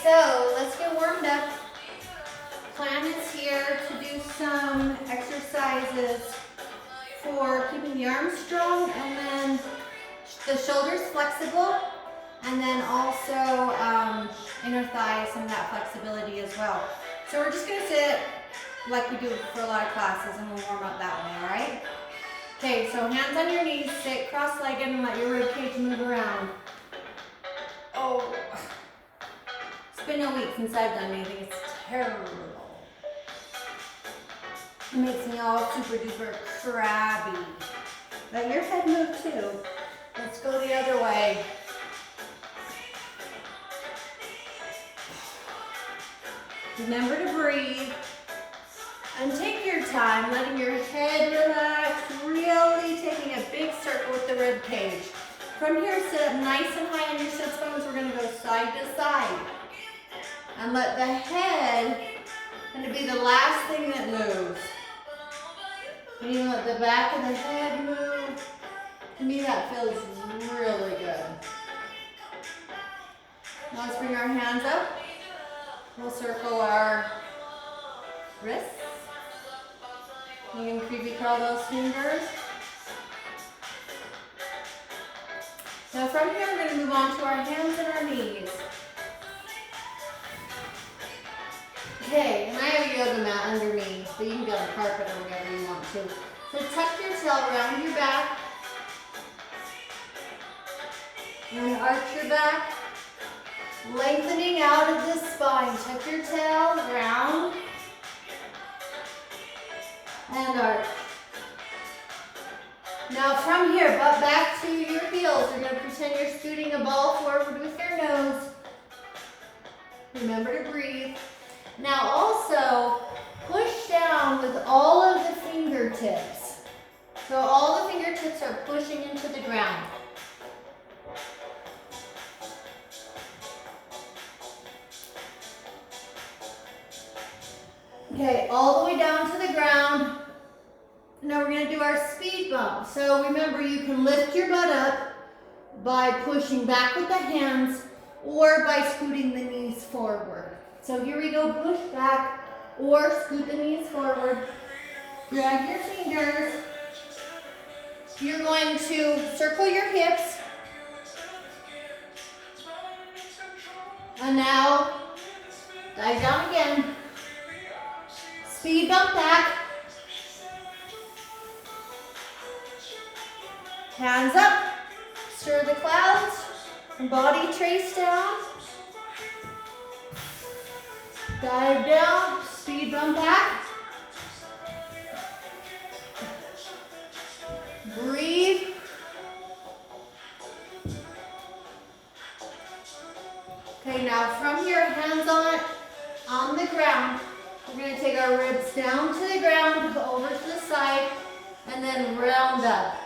so let's get warmed up. Plan is here to do some exercises for keeping the arms strong and then the shoulders flexible, and then also inner thighs, some of that flexibility as well. So we're just gonna sit like we do for a lot of classes and we'll warm up that way, all right? Okay, so hands on your knees, sit cross-legged and let your rib cage move around. Oh, it's been a week since I've done anything. It's terrible. It makes me all super duper crabby. Let your head move too. Let's go the other way. Remember to breathe. And take your time, letting your head relax, really taking a big circle with the rib cage. From here, sit up nice and high on your sits bones. We're gonna go side to side. And let the head kind of be the last thing that moves. And you let the back of the head move. To me, that feels really good. Now let's bring our hands up. We'll circle our wrists. You can creepy curl those fingers. Now from here, we're going to move on to our hands and our knees. Okay, and I have a yoga mat under me, but you can go on the carpet or whatever you want to. So tuck your tail around your back. And arch your back. Lengthening out of the spine. Tuck your tail around. And arch. Now from here, butt back to your heels. You're going to pretend you're scooting a ball forward with your nose. Remember to breathe. Now also, push down with all of the fingertips. So all the fingertips are pushing into the ground. Okay, all the way down to the ground. Now we're going to do our speed bump. So remember, you can lift your butt up by pushing back with the hands or by scooting the knees forward. So here we go, push back or scoot the knees forward. Drag your fingers. You're going to circle your hips. And now dive down again. Speed bump back. Hands up. Stir the clouds. Body trace down. Dive down. Speed bump back. Breathe. Okay, now from here, hands on the ground. We're going to take our ribs down to the ground, over to the side, and then round up.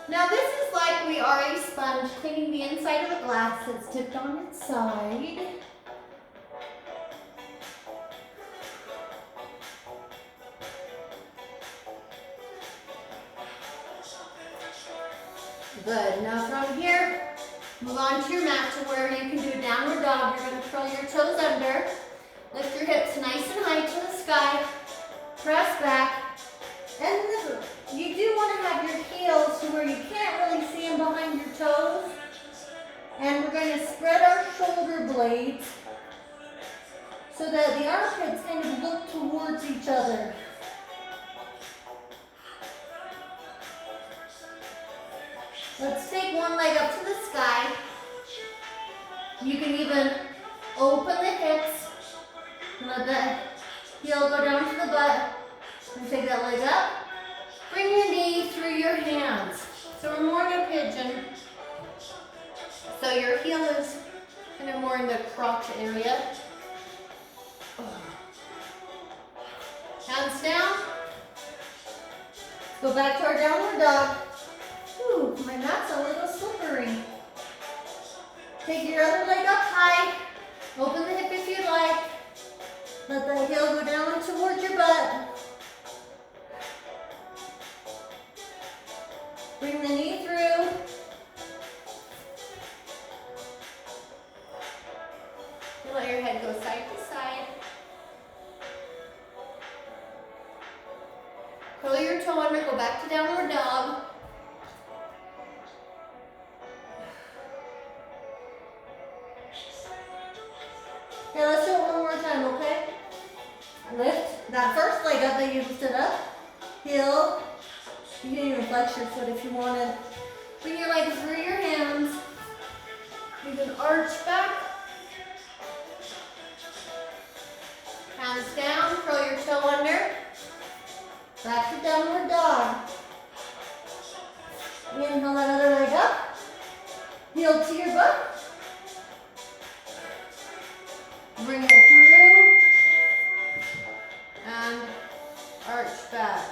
Now this is like we are a sponge cleaning the inside of a glass that's tipped on its side. Good. Now from here, move on to your mat to where you can do a downward dog. You're going to curl your toes under. Lift your hips nice and high to the sky. Press back. And you do want to have your heels to where you can't really see them behind your toes. And we're going to spread our shoulder blades so that the armpits kind of look towards each other. Let's take one leg up to the sky. You can even open the hips. Let that heel go down to the butt. And take that leg up. Bring your knee through your hands. So we're more in a pigeon. So your heel is kind of more in the crotch area. Hands down. Go back to our downward dog. Ooh, my mat's a little slippery. Take your other leg up high. Open the hip if you'd like. Let the heel go down towards your butt. Bring the knee through. that first leg up that you stood up, heel. You can even flex your foot if you wanted. Bring your legs through your hands. You can arch back. Hands down, curl your toe under. Back to downward dog. Inhale that other leg up. Heel to your butt. Bring it through. And arch back.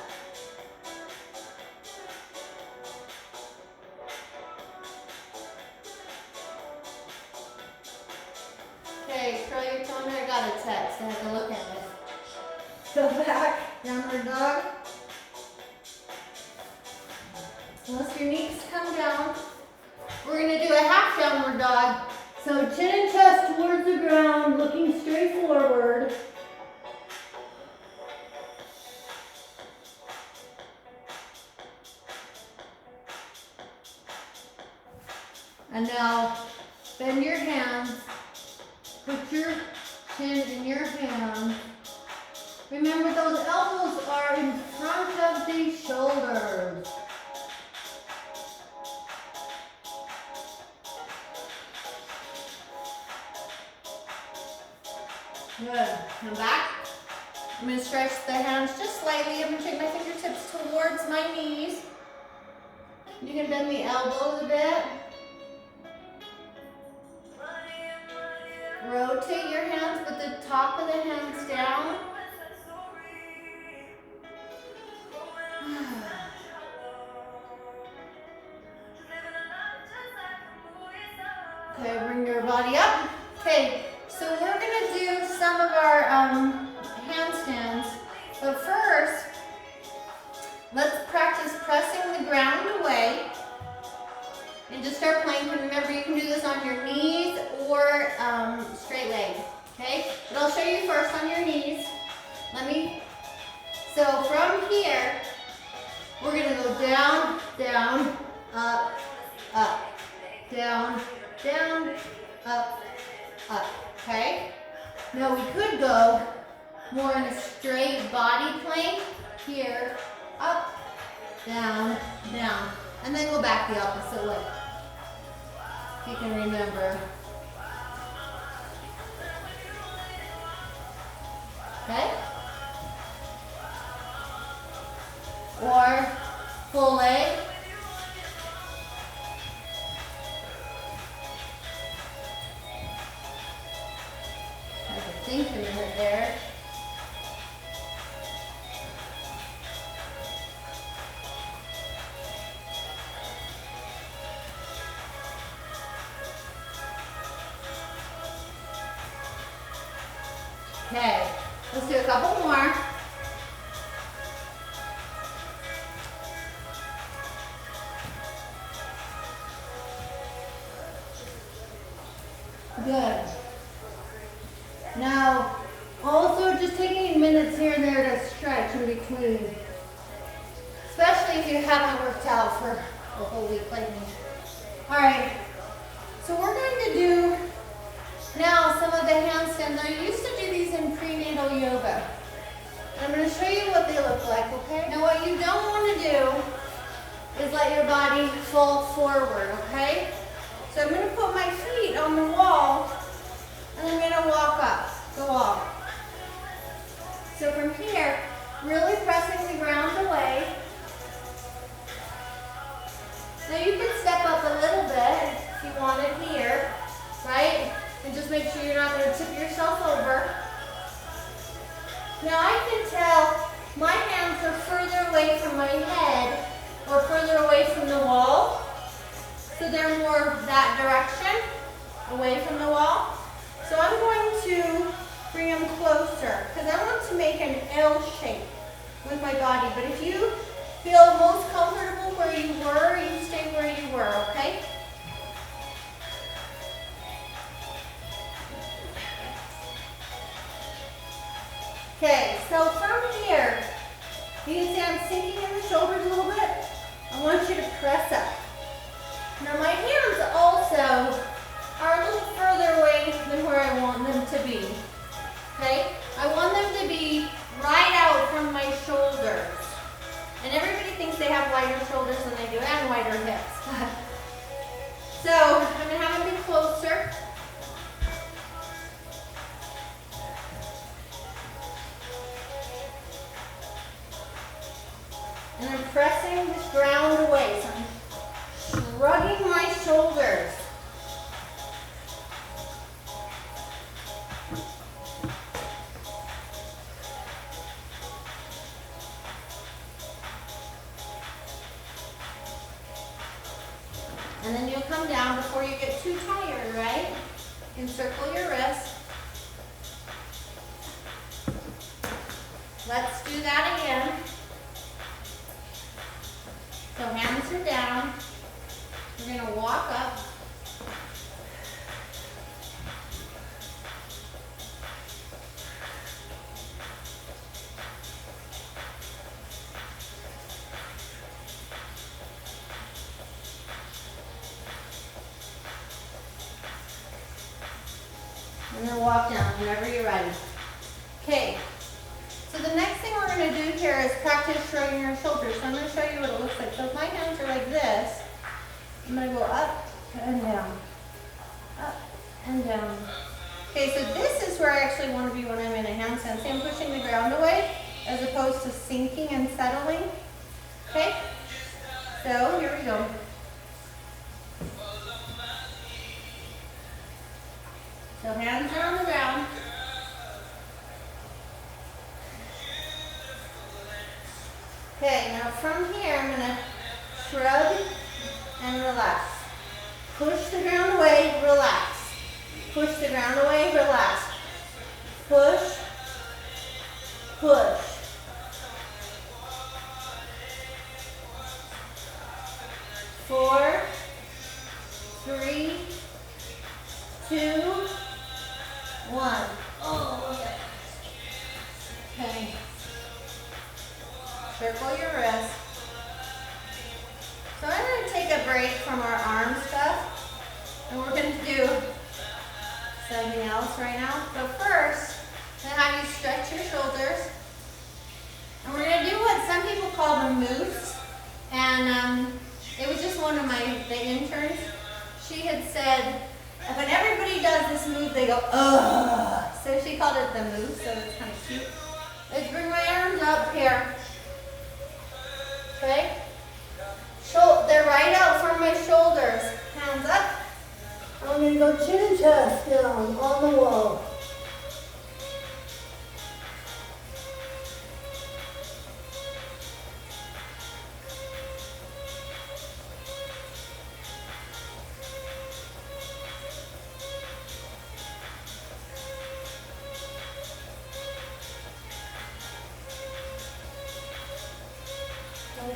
Okay, curl your toe under. I got a text. I have to look at it. Go back. Downward dog. Unless your knees come down. We're going to do a half downward dog. So chin and chest towards the ground, looking straight forward. And now bend your hands. Put your chin in your hands. Remember, those elbows are in front of the shoulders. Good. Come back. I'm going to stretch the hands just slightly. I'm going to take my fingertips towards my knees. You can bend the elbows a bit. Rotate your hands with the top of the hands down. Okay, bring your body up. Okay, so we're going to do some of our handstands. But first, let's practice pressing the ground away. And just start playing. And remember, you can do this on your knees or straight legs. Okay? But I'll show you first on your knees. So from here, we're going to go down, down, up, up, down, down, up, up. Okay? Now we could go more in a straight body plank. Here, up, down, down. And then go back the opposite way. If you can remember. Okay? Or full leg. I have to think a minute there. Okay, let's do a couple more. Good. Now, also just taking minutes here and there to stretch in between. Especially if you haven't worked out for a whole week like me. All right, so we're going to do now some of the handstands. I used to do these in prenatal yoga. I'm going to show you what they look like, okay? Now what you don't want to do is let your body fall forward, okay? So I'm going to put my feet on the wall and I'm going to walk up the wall. So from here, really pressing the ground away. Now you can step up a little bit if you want it here, right? And just make sure you're not going to tip yourself over. Now I can tell my hands are further away from my head or further away from the wall. So they're more that direction, away from the wall. So I'm going to bring them closer because I want to make an L shape with my body. But if you feel most comfortable where you were, you stay where you were, okay? Okay, so from here, you can see I'm sinking in the shoulders a little bit. I want you to press up. Now my hands also are a little further away than where I want them to be. Okay? I want them to be right from my shoulders. And everybody thinks they have wider shoulders than they do, and wider hips. So I'm gonna have them be closer. And I'm pressing this ground away. So I'm shrugging my shoulders. And then you'll come down before you get too tired, right? Encircle your wrist. Let's do that again. So hands are down. We're going to walk up. And then walk down whenever you're ready. Okay, so the next thing we're going to do here is practice shrugging your shoulders. So I'm going to show you what it looks like. So if my hands are like this, I'm going to go up and down, up and down. Okay, so this is where I actually want to be when I'm in a handstand. See, I'm pushing the ground away as opposed to sinking and settling. Okay, so here we go. So hands are on the ground. Okay, now from here I'm going to shrug and relax. Push the ground away, relax. Push the ground away, relax. Push, push. Four, three, two, one. Oh, okay. Okay. Circle your wrist. So I'm going to take a break from our arm stuff, and we're going to do something else right now. So first, I'm going to have you stretch your shoulders, and we're going to do what some people call the moose. And it was just one of the interns. She had said, when everybody does this move, they go, ugh. So she called it the move, so it's kind of cute. Let's bring my arms up here. Okay? They're right out from my shoulders. Hands up. I'm going to go chin and chest down on the wall.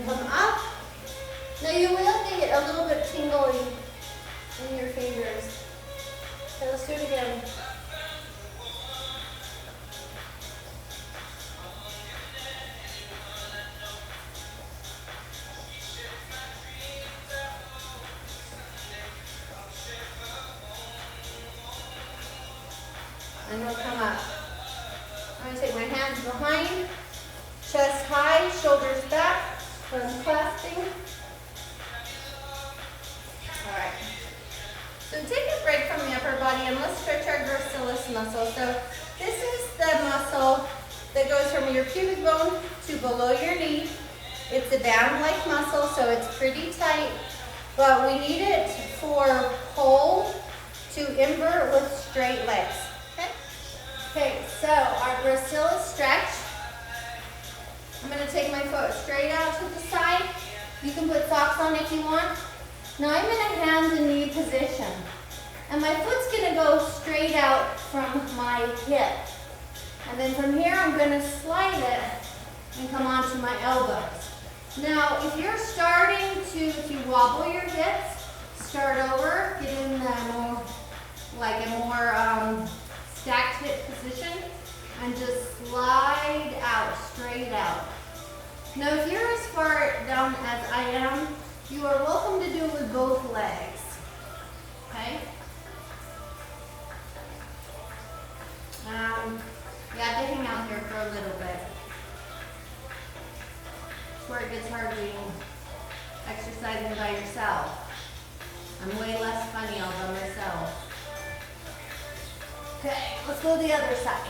Come up. Now you will get a little bit tingly in your fingers. Okay, let's do it again. And we'll come up. I'm going to take my hands behind, chest high, shoulders back. Unclasping. Alright. So take a break from the upper body and let's stretch our gracilis muscle. So this is the muscle that goes from your pubic bone to below your knee. It's a band-like muscle, so it's pretty tight, but we need it for pull to invert with straight legs. Okay? Okay, so our gracilis stretch. I'm going to take my foot straight out to the side. You can put socks on if you want. Now I'm in a hands and knee position. And my foot's going to go straight out from my hip. And then from here I'm going to slide it and come onto my elbows. Now if you're starting to, if you wobble your hips, start over, get in a more stacked hip position. And just slide out, straight out. Now if you're as far down as I am, you are welcome to do it with both legs. Okay? You have to hang out here for a little bit. I'm way less funny all by myself. Okay, let's go to the other side.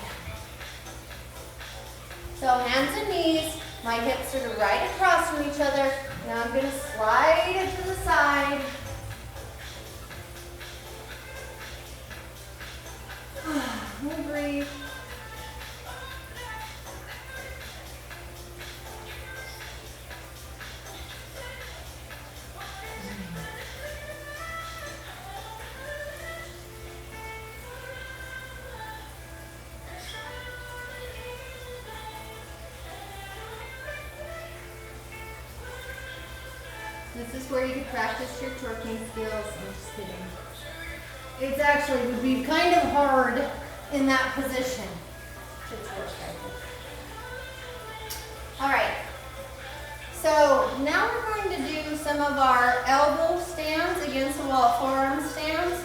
So hands and knees, my hips are right across from each other. Now I'm gonna slide it to the side. We'll breathe. This is where you can practice your twerking skills. I'm just kidding. It actually would be kind of hard in that position to twerk. All right. So now we're going to do some of our elbow stands against the wall, forearm stands.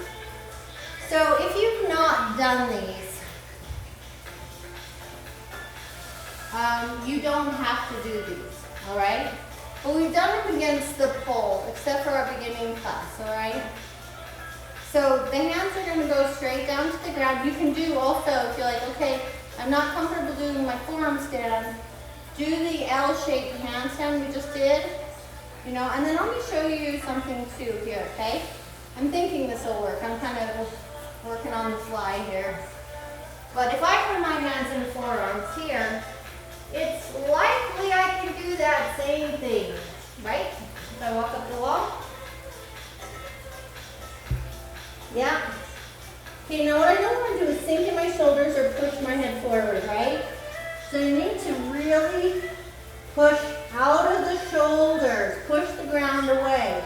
So if you've not done these, you don't have to do these, all right? But we've done them against the pole, except for our beginning class, all right? So the hands are gonna go straight down to the ground. You can do also, if you're like, okay, I'm not comfortable doing my forearm stand, do the L-shaped handstand we just did, you know, and then let me show you something too here, okay? I'm thinking this will work. I'm kind of working on the fly here. But if I put my hands in forearms here, it's likely I can do that same thing, right? If I walk up the wall. Yeah. Okay, now what I don't want to do is sink in my shoulders or push my head forward, right? So you need to really push out of the shoulders, push the ground away.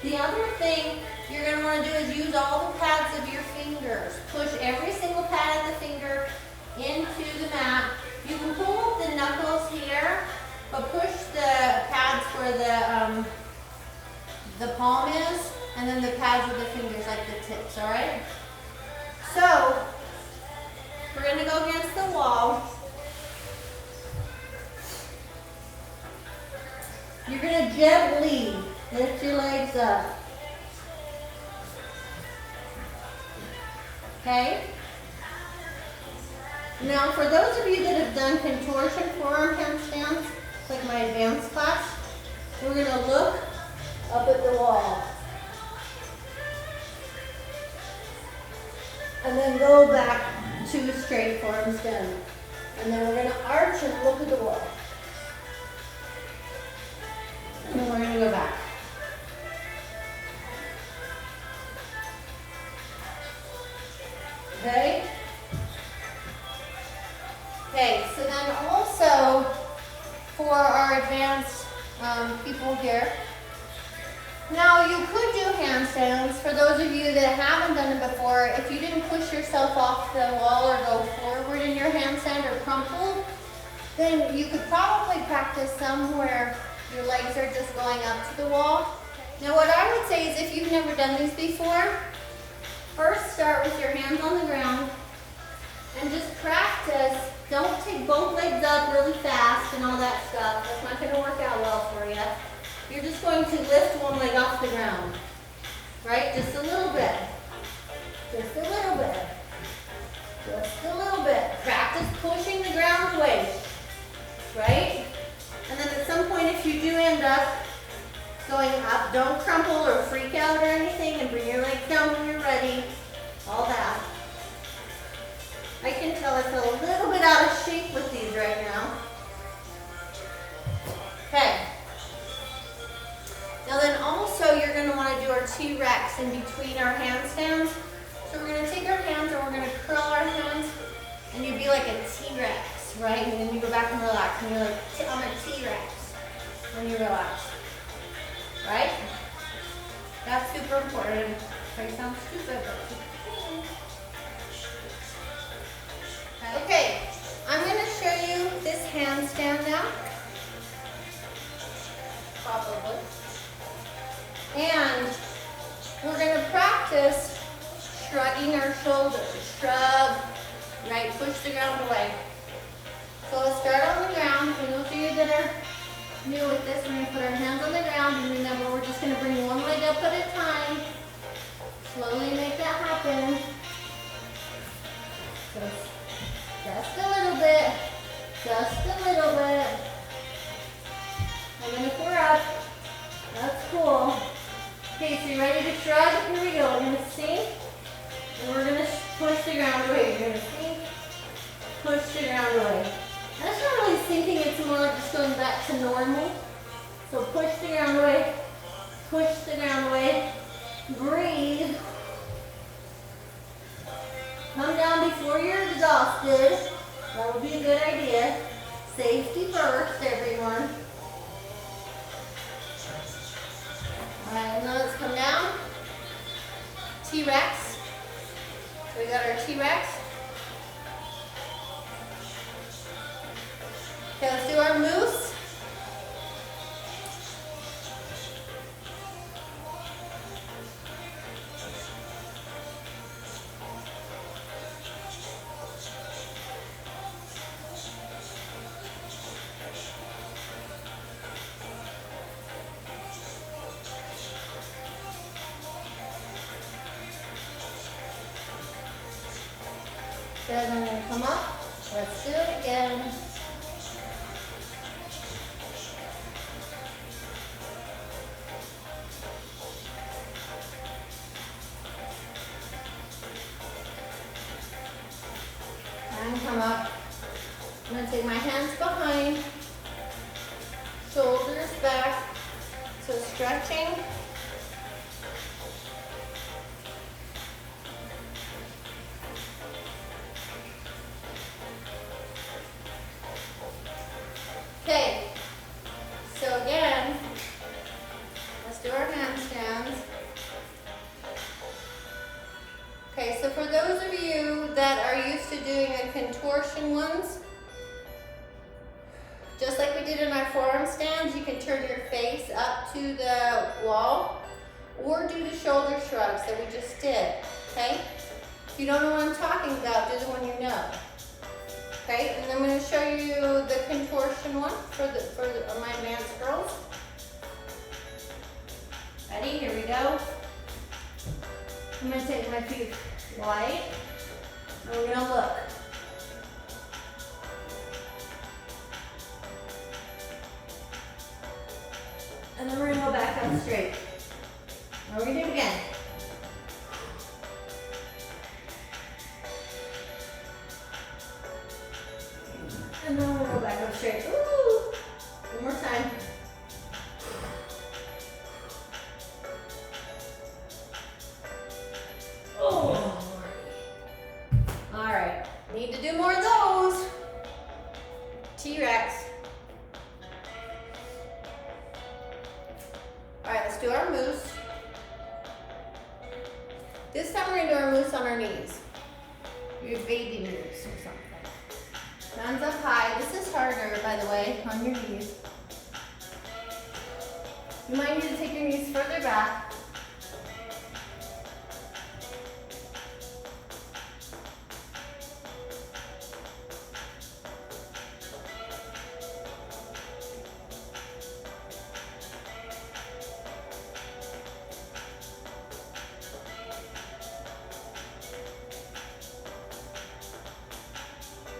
The other thing you're going to want to do is use all the pads of your fingers. Push every single pad of the finger into the mat. You can pull up the knuckles here, but push the pads where the palm is, and then the pads of the fingers like the tips, all right? So, we're going to go against the wall. You're going to gently lift your legs up. Okay? Now, for those of you that have done contortion forearm handstands, like my advanced class, we're going to look up at the wall. And then go back to a straight forearm stand. And then we're going to arch and look at the wall. And then we're going to go back. Okay? Okay, so then also for our advanced people here, now you could do handstands. For those of you that haven't done it before, if you didn't push yourself off the wall or go forward in your handstand or crumple, then you could probably practice somewhere your legs are just going up to the wall. Now what I would say is if you've never done these before, first start with your hands on the ground and just practice. Don't take both legs up really fast and all that stuff. That's not going to work out well for you. You're just going to lift one leg off the ground, right? Just a little bit. Just a little bit. Just a little bit. Practice pushing the ground away, right? And then at some point, if you do end up going up, don't crumple or freak out or anything, and bring your legs down when you're ready. All that. I can tell I feel a little bit out of shape with these right now. Okay. Now then also you're going to want to do our T-Rex in between our handstands. So we're going to take our hands and we're going to curl our hands and you'd be like a T-Rex, right? And then you go back and relax and you're like, I'm a T-Rex. And you relax, right? That's super important. It sounds stupid, but okay, I'm going to show you this handstand now. Probably. And we're going to practice shrugging our shoulders. Shrug, right? Push the ground away. So let's gonna do with this, we're gonna put our hands on the ground, and remember, we're just gonna bring one leg up at a time. Slowly make that happen. Just a little bit. Just a little bit. And then if we're up, that's cool. Okay, so you ready to shrug? Here we go. We're gonna sink, and we're gonna push the ground away. You're gonna sink, push the ground away. And it's not really sinking, it's more like just going back to normal. So push the ground away, push the ground away, breathe. Come down before you're exhausted. That would be a good idea. Safety first, everyone. All right, now let's come down. T-Rex. We got our T-Rex. Okay, let's do our moose. Good, I'm gonna come up. Let's do it again. And come up. I'm gonna take my hands behind, shoulders back, so stretching. Okay, so again, let's do our handstands. Okay, so for those of you that are used to doing the contortion ones, just like we did in our forearm stands, you can turn your face up to the wall or do the shoulder shrugs that we just did, okay? If you don't know what I'm talking about, do the one you know. Okay, and I'm going to show you the contortion one for my advanced girls. Ready? Here we go. I'm going to take my feet wide, and we're going to look. And then we're going to go back up straight. And we're going to do it again. And then we'll go back up straight. Ooh! One more time. Oh! All right. Need to do more of those. T-Rex. All right, let's do our moose. This time we're going to do our moose on our knees. Your baby moose or something. Hands up high. This is harder, by the way, on your knees. You might need to take your knees further back.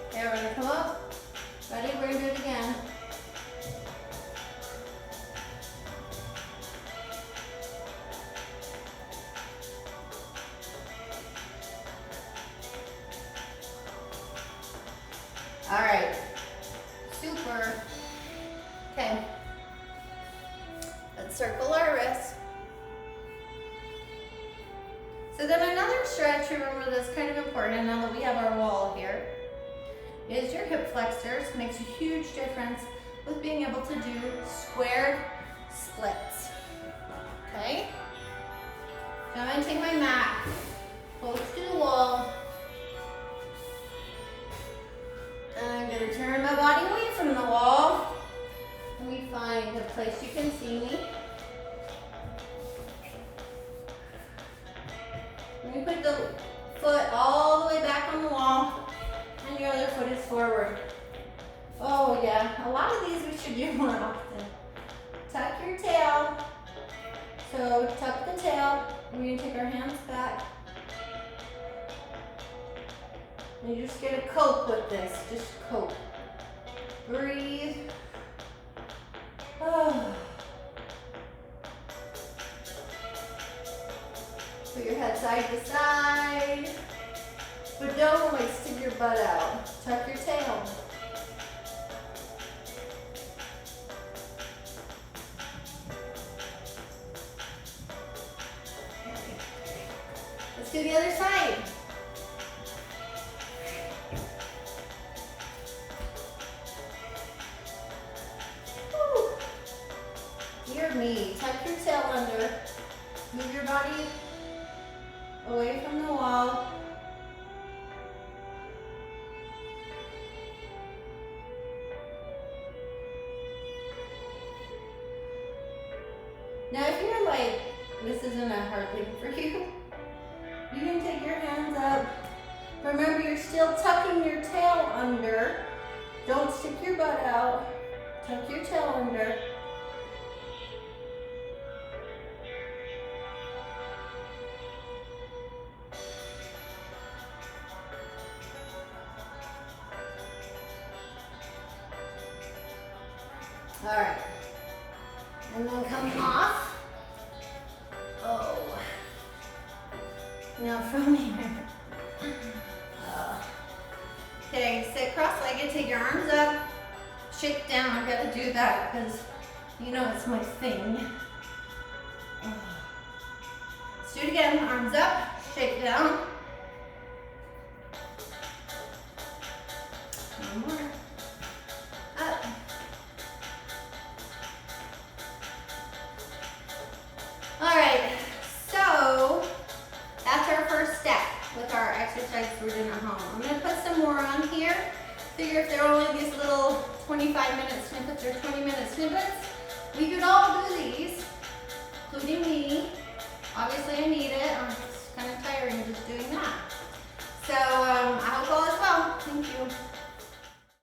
Okay, we're gonna come up. Ready? We're gonna do it again. All right. Super. Okay. Let's circle our wrists. So then another stretch, remember, that's kind of important now that we have our wall here, is your hip flexors. Makes a huge difference with being able to do squared splits. Okay? So I'm gonna take my mat close to the wall, and I'm gonna turn my body away from the wall. Let me find a place you can see me. Let me put the foot all the way back on the wall, and your other foot is forward. Oh yeah, a lot of these we should do more often. Tuck your tail. So tuck the tail. We're going to take our hands back. And you're just going to cope with this. Just cope. Breathe. Oh. Put your head side to side. But don't like stick your butt out. Tuck your tail. Let's do the other side. Woo. Dear me, tuck your tail under. Move your body away from the wall. Now if you're like, this isn't a hard thing for you, you can take your hands up. Remember, you're still tucking your tail under. Don't stick your butt out. Tuck your tail under. All right. And then come off. Oh. Now from here. Okay, sit cross-legged, take your arms up, shake down. I gotta do that because you know it's my thing. Let's do it again. Arms up, shake down. One more. Up. All right, so that's our first step with our exercise we're doing at home. I'm gonna put some more on here. Figure if they're only these little 25-minute snippets or 20-minute snippets, we could all do these, including me. Obviously I need it, it's kind of tiring just doing that. So I hope all is well, thank you.